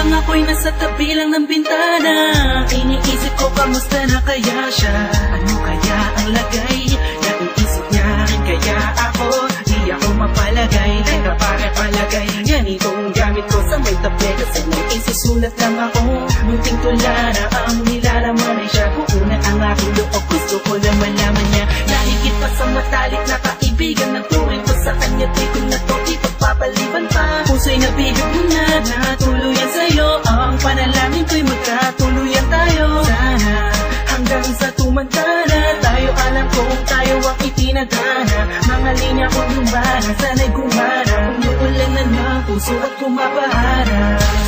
Habang ako'y nasa tabi lang ng bintana, iniisip ko kamusta na kaya siya. Ano kaya ang lagay na iisip niya? Kaya ako, di ako mapalagay. Teka, pare palagay, ganitong gamit ko sa may tabi. Kasi nang isusulat lang ako, munting tula na ang nilalaman ay siya. Kuunan ang aking loob, gusto ko lang malaman niya. Nahigit pa sa matalik na kaibigan na turing ko sa kanya. Di ko na to ipagpapaliban pa. Puso'y nabigod na natuluyan sa'yo. Ang panalangin ko'y magkatuluyan tayo. Sana hanggang sa tumanda na tayo, alam kong tayo ang itinadhana. Mga linya kong lumana, sana'y gumana. Kung uulan na ng puso at kumapahara.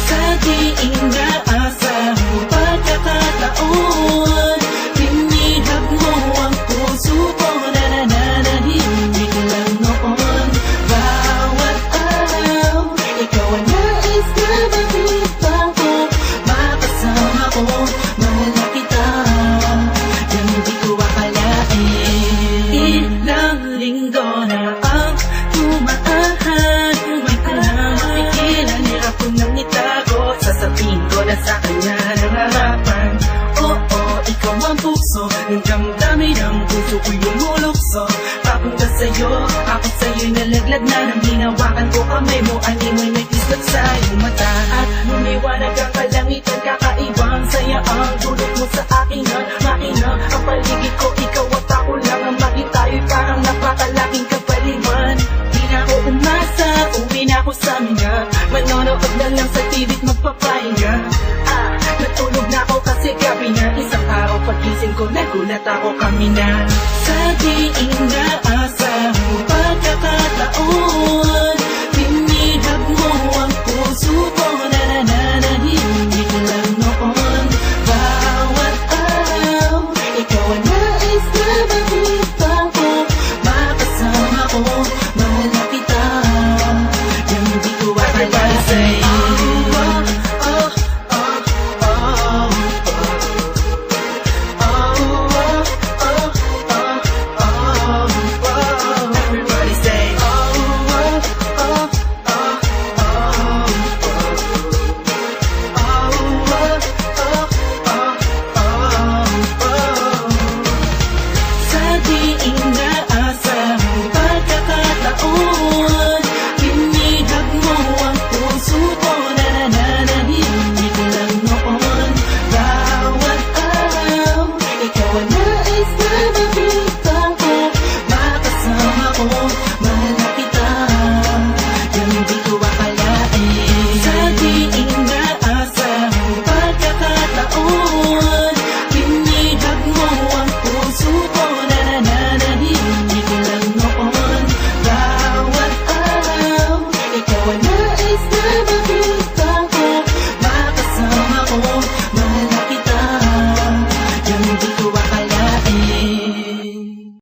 Sa diing naasang pagkakataon, pinihag mo ang puso ko na nananahimik lang noon. Bawat araw, ikaw ang nais na makita ko. Makasama ko, mahal na kita, yang hindi ko akalain. Ilang linggo na ang tumaan, di ko na mapigilan, hirap ko nang itago. Sasabihin ko na sa kanya ng harapan. Oo, ikaw ang puso ng damdamin ng puso ko'y lumulukso. Papunta sa'yo, ako sa'yo'y nalaglag na. Nang hinawakan ko kamay mo, animoy may kislat sa iyong mata. At lumiwanag ang kalangitan, kakaibang saya ang dulot mo sa aking heart. Makinang ang paligid ko, ikaw at ako lang ang makitayo'y parang napakalaking kapaliman. Di na ako umasa, uwi na ako sa minga. Manonood na lang sa TV't magpapahinga. Natulog na ako kasi gabi na. Isang araw pagising ko, nagulat ako kami na. Sa diing naasang pagkakataon,